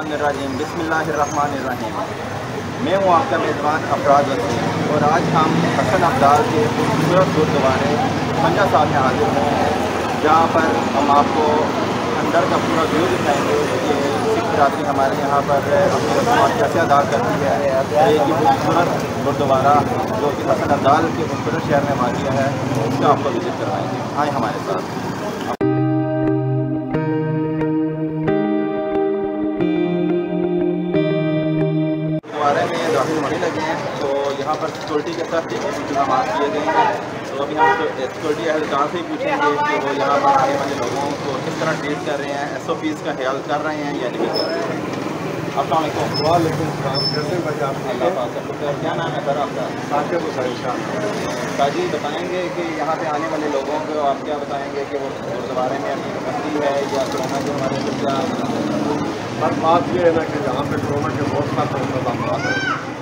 मिनश्शैतानिर्रजीम बिस्मिल्लाहिर्रहमानिर्रहीम। मैं हूँ आपका मेज़बान अफराद वसीम और आज हम हसन अब्दाल के खूबसूरत गुरुद्वारे पंजा साहब में हाजिर हैं, जहाँ पर हम आपको अंदर का पूरा व्यू दिखाएंगे कि सिख बिरादरी हमारे यहाँ पर अपनी रस्मात कैसे अदा करती है। एक ही खूबसूरत गुरुद्वारा जो कि हसन अब्दाल के खूबसूरत शहर में वाक़ है, उसका आपको विज़िट करवाएंगे। आए हमारे साथ। गुरुद्वारे में दाखिल होने लगे हैं तो यहाँ पर सिक्योरिटी के साथ इंतजाम किए गए हैं। तो अभी हम सिक्योरिटी एहलकार से ही पूछेंगे कि वो यहाँ पर आने वाले लोगों को किस तरह ट्रीट कर रहे हैं, SOPs का ख्याल कर रहे हैं या नहीं कर रहे हैं। अस्सलाम वालेकुम। कैसे भाई आप? क्या नाम है सर आपका? साकिब हुसैन। काजी बताएंगे कि यहाँ पे आने वाले लोगों को आप क्या बताएंगे कि वो गुरुद्वारे में अपनी बस्ती है या कोरोना के हमारे से क्या? बस बात ये है ना कि यहाँ पे कोरोना के बहुत सारे इंतजाम है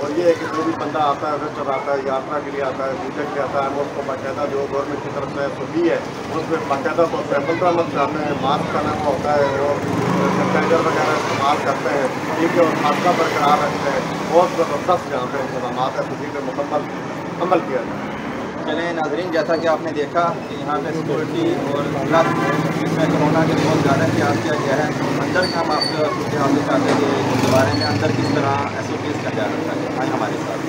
और ये है कि जो भी बंदा आता है विजिटर आता है, यात्रा के लिए आता है, पूजा के लिए आता है, हम उसको बाकायदा जो गवर्नमेंट की तरफ से SOP है उसमें बाकायदा तो सैंपल बरामद कराते हैं, मास्क पहना हुआ होता है और सैनिटाइजर वगैरह इस्तेमाल करते हैं, ठीक है, और फासला बरकरार रखते हैं। बहुत ज़बरदस्त यहाँ पे इंतजाम है, तो ठीक है, मुकम्मल अमल किया जाए। चलें नाज़रीन, जैसा कि आपने देखा कि यहाँ पे सिक्योरिटी और प्लस इसमें कोरोना के बहुत ज़्यादा इंतजाम किया गया है। अंदर का हम आपको सूरत हाल दिखाते हैं कि गुरुद्वारे में अंदर किस तरह SOPs का ख्याल रखा गया। आए हमारे साथ।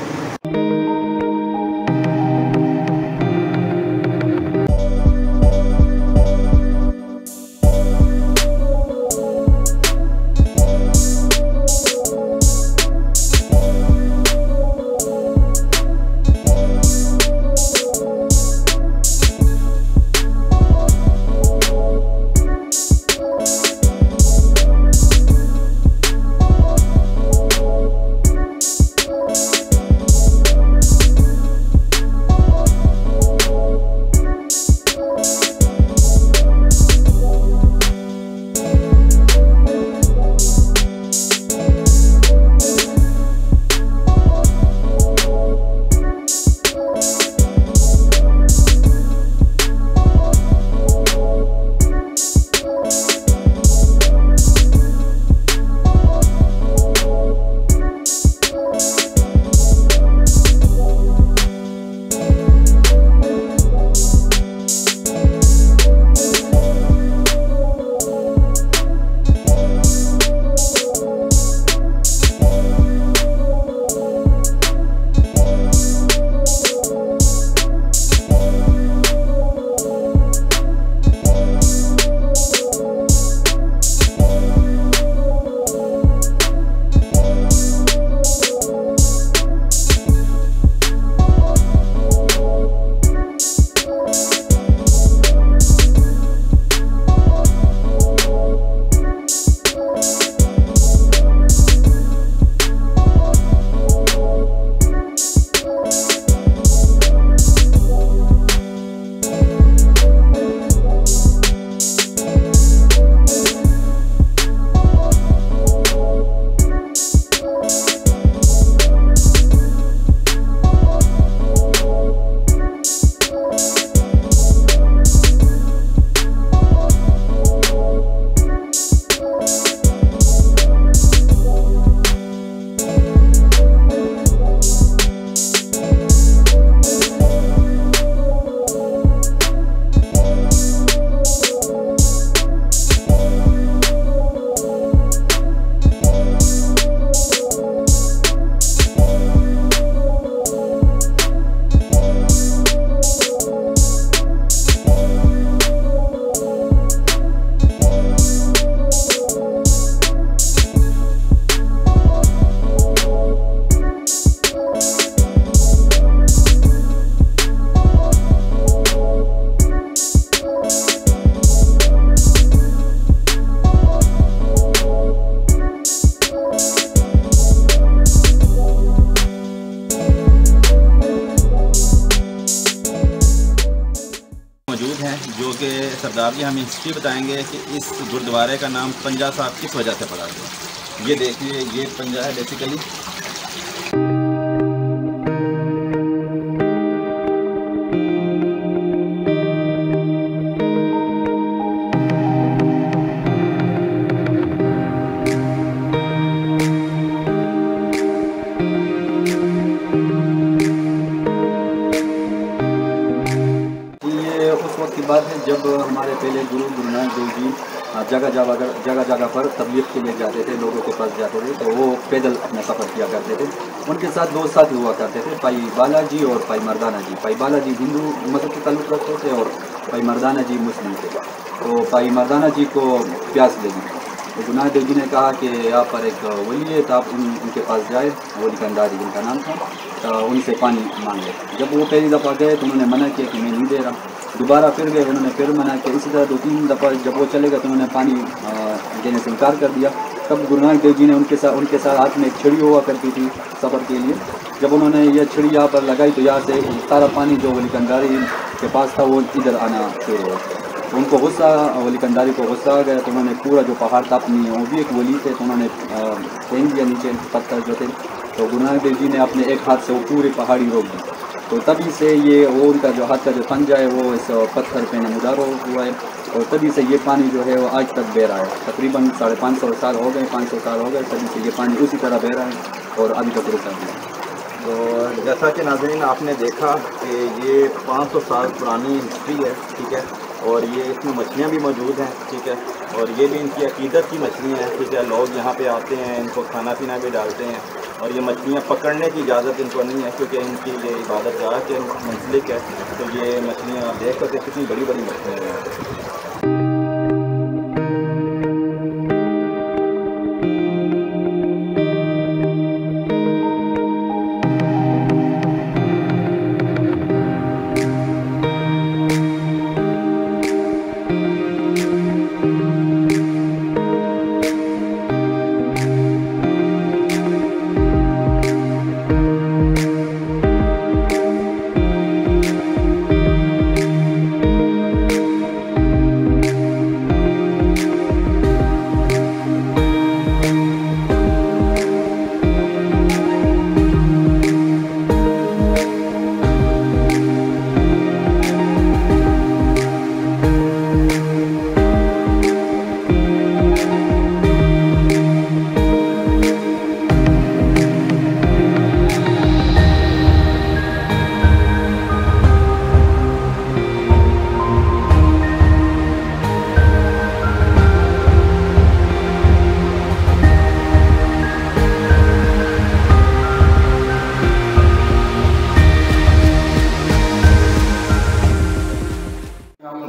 जो कि सरदार जी हमें हिस्ट्री बताएंगे कि इस गुरुद्वारे का नाम पंजा साहब किस वजह से पड़ा गया। ये देखिए, ये पंजा है बेसिकली। बात है, जब हमारे पहले गुरु नानक देव जी जगह जगह पर तबलीग के लिए जाते थे, लोगों के पास जाते थे, तो वो पैदल अपना सफ़र किया करते थे। उनके साथ 2 साथी हुआ करते थे, भाई बालाजी और भाई मर्दाना जी। भाई बालाजी हिंदू मज़हब के ताल्लुक़ रखते थे और भाई मर्दाना जी मुस्लिम थे। तो भाई मर्दाना जी को प्यास लगी, तो गुरु नानक देव जी ने कहा कि यहाँ पर एक वली है, तो आप उनके पास जाए, वली कंदारी जिनका नाम था, तो उनसे पानी मांग ले। जब वो पहली दफ़ा गए तो उन्होंने मना किया कि मैं नहीं दे रहा। दोबारा फिर गए, उन्होंने फिर मना किया। इसी तरह 2-3 दफ़ा जब वो चले गए तो उन्होंने पानी देने से इनकार कर दिया। तब गुरु नानक देव जी ने उनके साथ हाथ में एक छड़ी हुआ करती थी सफ़र के लिए। जब उन्होंने ये छड़ी यहाँ पर लगाई तो यहाँ से सारा पानी जो वली कंदारी के पास था वो इधर आना शुरू हो गया। तो उनको गुस्सा, वली कंदारी को गुस्सा आ गया, तो उन्होंने पूरा जो पहाड़ था, अपनी वो भी एक वली थे, तो उन्होंने फेंक दिया नीचे पत्थर जो थे। तो गुरु नानक देव जी ने अपने एक हाथ से वो पूरी पहाड़ी रोक दी। तो तभी से ये वो उनका जो हाथ का जो पंजा है वो इस पत्थर पे नमूदार हुआ है, और तभी से ये पानी जो है वो आज तक बह रहा है। तकरीबन 550 साल हो गए, 500 साल हो गए, तभी से ये पानी उसी तरह बह रहा है और अभी तक रुका है। तो जैसा कि नाज़रीन आपने देखा कि ये 500 साल पुरानी हिस्ट्री है, ठीक है, और ये इसमें मछलियाँ भी मौजूद हैं, ठीक है, और ये भी इनकी अकीदत की मछलियाँ हैं, ठीक है। लोग यहाँ पे आते हैं, इनको खाना पीना भी डालते हैं, और ये मछलियाँ पकड़ने की इजाज़त इनको नहीं है, क्योंकि इनकी ये इबादत गाह के मंसलिक है। तो ये मछलियाँ आप देख सकते हैं कितनी बड़ी बड़ी मछलियाँ हैं।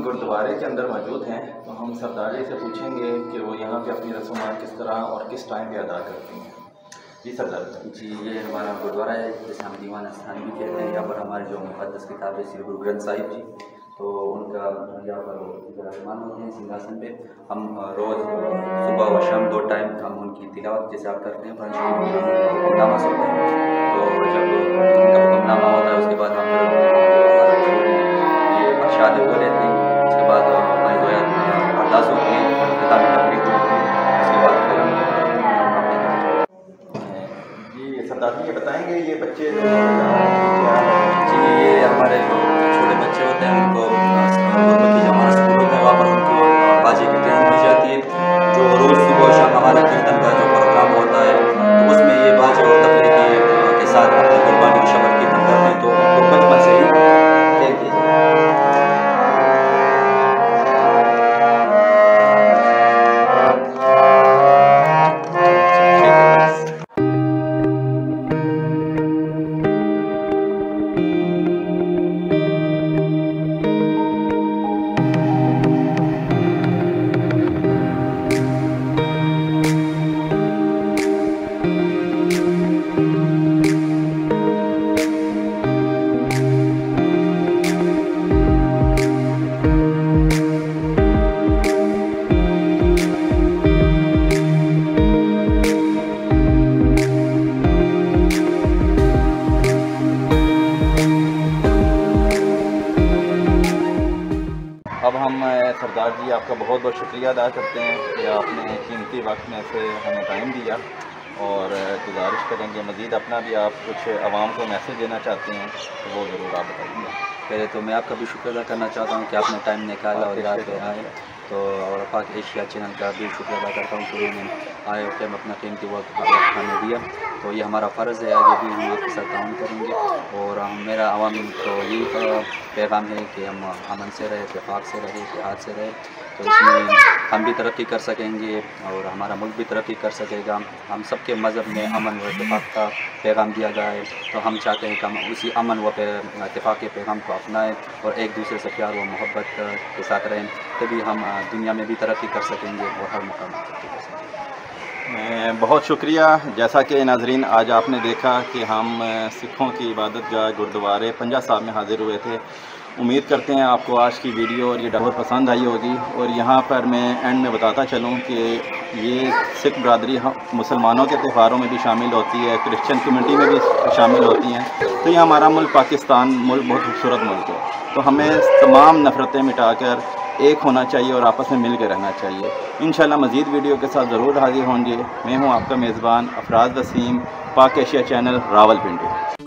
गुरुद्वारे के अंदर मौजूद हैं, तो हम सरदार जी से पूछेंगे कि वो यहाँ पे अपनी रस्मात किस तरह और किस टाइम पे अदा करती हैं। जी सरदार जी, ये हमारा गुरुद्वारा है, जैसे हम दीवान स्थान भी कहते हैं। यहाँ पर हमारे जो मुक़द्दस किताब है श्री गुरु ग्रंथ साहिब जी, तो उनका यहाँ पर विराजमान होते हैं सिंहासन पे। हम रोज़ सुबह व शाम 2 टाइम हम उनकी तिलावत जैसे आप करते हैं, हुक्मनामा सुनते हैं। तो जब उनका हुक्मनामा होता है उसके बाद हम ये अरशाद को लेते हैं। उसके बाद हमारी 2 अरदास होती हैं, किताबी तकरीर होती है। उसके बाद फिर जी सरदार जी ये बताएंगे ये बच्चे जो क्या है? जी, ये हमारे जो छोटे बच्चे होते हैं उनको गुरबत की जमाना स्कूल होता है, वहाँ पर उनको बाजे की ट्रेनिंग दी जाती है। जो रोज़ सुबह शाम हमारा कीर्तन का जो प्रोग्राम होता है, तो उसमें ये बाजे और तबले के साथ अपनी कुर्बानी और शबर कीर्तन करते हैं। तो उनको बचपन से ही खेल दी जाए। अब हम सरदार जी आपका बहुत बहुत शुक्रिया अदा करते हैं कि आपने कीमती वक्त में से हमें टाइम दिया, और गुजारिश करेंगे मज़ीद अपना भी आप कुछ आवाम को मैसेज देना चाहते हैं तो वो ज़रूर आप बताइए। पहले तो मैं आपका भी शुक्र अदा करना चाहता हूँ कि आपने टाइम निकाला और यहाँ पे आए। तो और पाक एशिया चैनल का भी शुक्रिया अदा करता हूँ कि उन्होंने आए वक्त में अपना कीमती वक्त हमें दिया। तो ये हमारा फ़र्ज़ है, आगे भी हम आपके साथ ताउन करेंगे। और मेरा आवाम तो यही पैगाम है कि हम अमन से रहे, इत्तेफाक से रहे, इत्तेहाद से रहे, तो इसमें हम भी तरक्की कर सकेंगे और हमारा मुल्क भी तरक्की कर सकेगा। हम सबके मज़हब में अमन व इत्तेफाक का पैगाम दिया गया है, तो हम चाहते हैं कि हम उसी अमन व इत्तेफाक के पैगाम को अपनाएं और एक दूसरे से प्यार व मोहब्बत के साथ रहें, तभी हम दुनिया में भी तरक्की कर सकेंगे और हर मुकाम पर तरक्की कर सकेंगे। बहुत शुक्रिया। जैसा कि नाजरीन आज आपने देखा कि हम सिखों की इबादत गाह गुरुद्वारे पंजा साहब में हाज़िर हुए थे। उम्मीद करते हैं आपको आज की वीडियो और ये बहुत पसंद आई होगी। और यहाँ पर मैं एंड में बताता चलूँ कि ये सिख बरदरी मुसलमानों के त्योहारों में भी शामिल होती है, क्रिश्चियन कम्यूनिटी में भी शामिल होती हैं। तो ये हमारा मुल्क पाकिस्तान मुल्क बहुत खूबसूरत मुल्क है, तो हमें तमाम नफ़रतें मिटाकर एक होना चाहिए और आपस में मिल कर रहना चाहिए। इंशाल्लाह मज़ीद वीडियो के साथ ज़रूर हाज़िर होंगे। मैं हूँ आपका मेज़बान अफराज वसीम, पाक एशिया चैनल, रावलपिंडी।